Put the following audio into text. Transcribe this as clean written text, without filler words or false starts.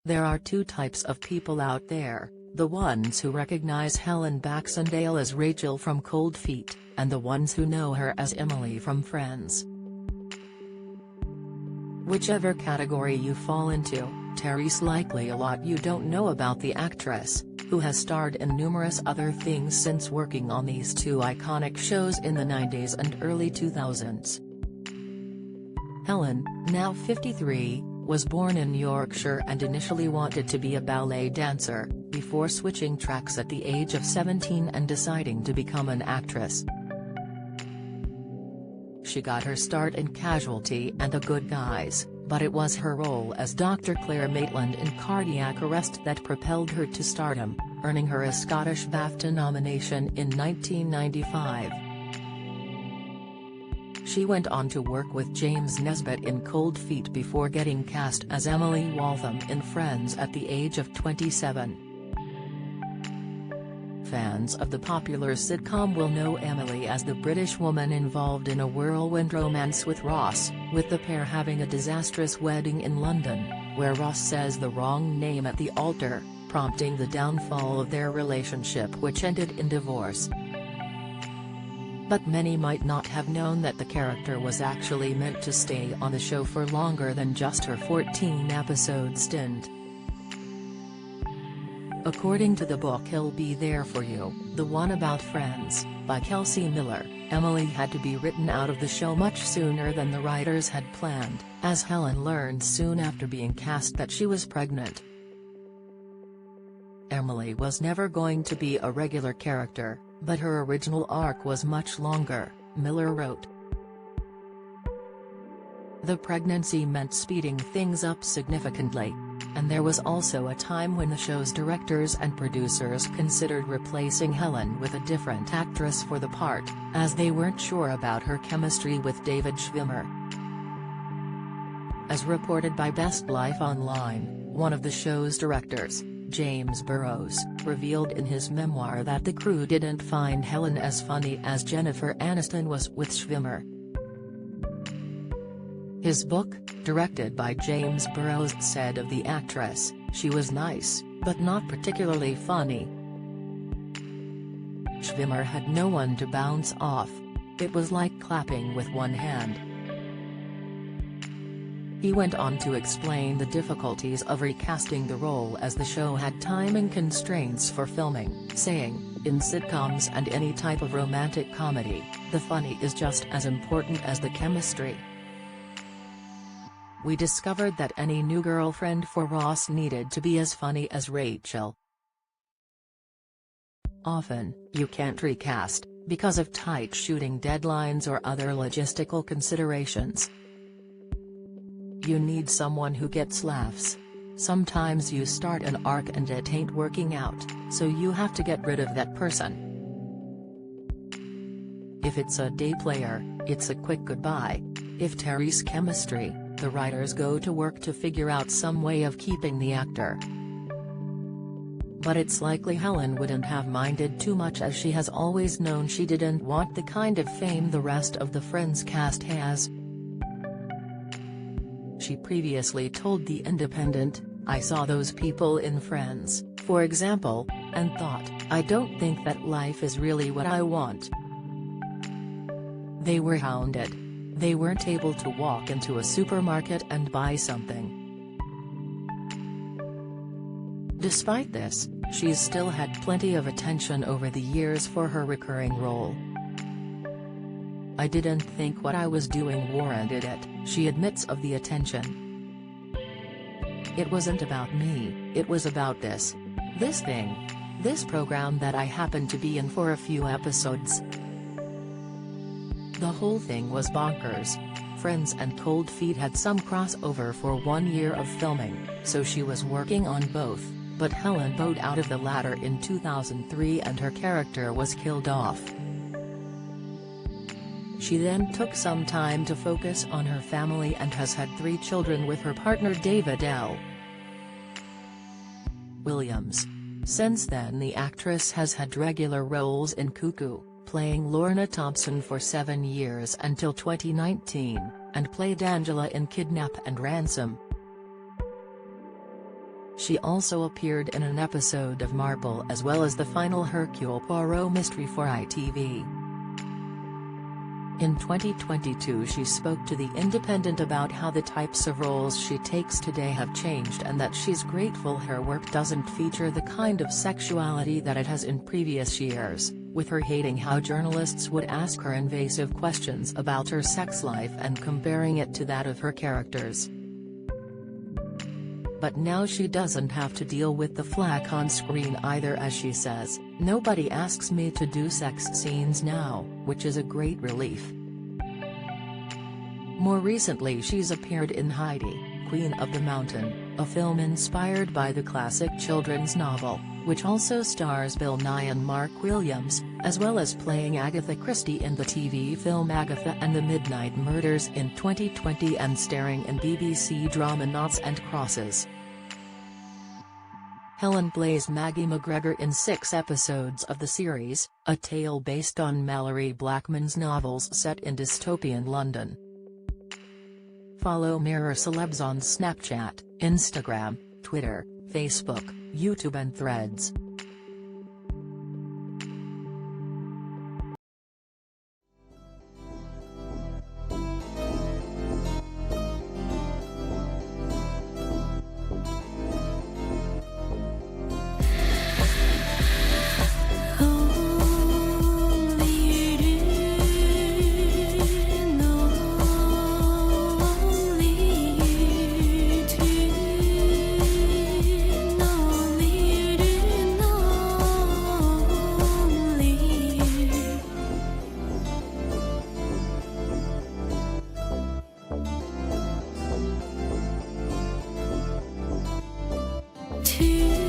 There are two types of people out there, the ones who recognize Helen Baxendale as Rachel from Cold Feet, and the ones who know her as Emily from Friends. Whichever category you fall into, Terry's likely a lot you don't know about the actress, who has starred in numerous other things since working on these two iconic shows in the 90s and early 2000s. Helen, now 53, was born in Yorkshire and initially wanted to be a ballet dancer, before switching tracks at the age of 17 and deciding to become an actress. She got her start in Casualty and The Good Guys, but it was her role as Dr. Claire Maitland in Cardiac Arrest that propelled her to stardom, earning her a Scottish BAFTA nomination in 1995. She went on to work with James Nesbitt in Cold Feet before getting cast as Emily Waltham in Friends at the age of 27. Fans of the popular sitcom will know Emily as the British woman involved in a whirlwind romance with Ross, with the pair having a disastrous wedding in London, where Ross says the wrong name at the altar, prompting the downfall of their relationship, which ended in divorce. But many might not have known that the character was actually meant to stay on the show for longer than just her 14-episode stint. According to the book He'll Be There For You, the one about Friends, by Kelsey Miller, Emily had to be written out of the show much sooner than the writers had planned, as Helen learned soon after being cast that she was pregnant. Emily was never going to be a regular character, but her original arc was much longer, Miller wrote. The pregnancy meant speeding things up significantly. And there was also a time when the show's directors and producers considered replacing Helen with a different actress for the part, as they weren't sure about her chemistry with David Schwimmer. As reported by Best Life Online, one of the show's directors, James Burrows, revealed in his memoir that the crew didn't find Helen as funny as Jennifer Aniston was with Schwimmer. His book, directed by James Burrows, said of the actress, "She was nice, but not particularly funny. Schwimmer had no one to bounce off. It was like clapping with one hand." He went on to explain the difficulties of recasting the role as the show had timing constraints for filming, saying, "In sitcoms and any type of romantic comedy, the funny is just as important as the chemistry. We discovered that any new girlfriend for Ross needed to be as funny as Rachel. Often, you can't recast, because of tight shooting deadlines or other logistical considerations. You need someone who gets laughs. Sometimes you start an arc and it ain't working out, so you have to get rid of that person. If it's a day player, it's a quick goodbye. If Terry's chemistry, the writers go to work to figure out some way of keeping the actor. But it's likely Helen wouldn't have minded too much, as she has always known she didn't want the kind of fame the rest of the Friends cast has." She previously told The Independent, "I saw those people in Friends, for example, and thought, I don't think that life is really what I want. They were hounded. They weren't able to walk into a supermarket and buy something." Despite this, she's still had plenty of attention over the years for her recurring role. "I didn't think what I was doing warranted it," she admits of the attention. "It wasn't about me, it was about this thing. This program that I happened to be in for a few episodes. The whole thing was bonkers." Friends and Cold Feet had some crossover for 1 year of filming, so she was working on both, but Helen bowed out of the latter in 2003 and her character was killed off. She then took some time to focus on her family and has had 3 children with her partner David L. Williams. Since then, the actress has had regular roles in Cuckoo, playing Lorna Thompson for 7 years until 2019, and played Angela in Kidnap and Ransom. She also appeared in an episode of Marple as well as the final Hercule Poirot mystery for ITV. In 2022 she spoke to The Independent about how the types of roles she takes today have changed and that she's grateful her work doesn't feature the kind of sexuality that it has in previous years, with her hating how journalists would ask her invasive questions about her sex life and comparing it to that of her characters. But now she doesn't have to deal with the flack on screen either, as she says, "Nobody asks me to do sex scenes now, which is a great relief." More recently she's appeared in Heidi, Queen of the Mountain, a film inspired by the classic children's novel, which also stars Bill Nye and Mark Williams, as well as playing Agatha Christie in the TV film Agatha and the Midnight Murders in 2020 and starring in BBC drama Noughts and Crosses. Helen plays Maggie McGregor in 6 episodes of the series, a tale based on Mallory Blackman's novels set in dystopian London. Follow Mirror Celebs on Snapchat, Instagram, Twitter, Facebook, YouTube and Threads. To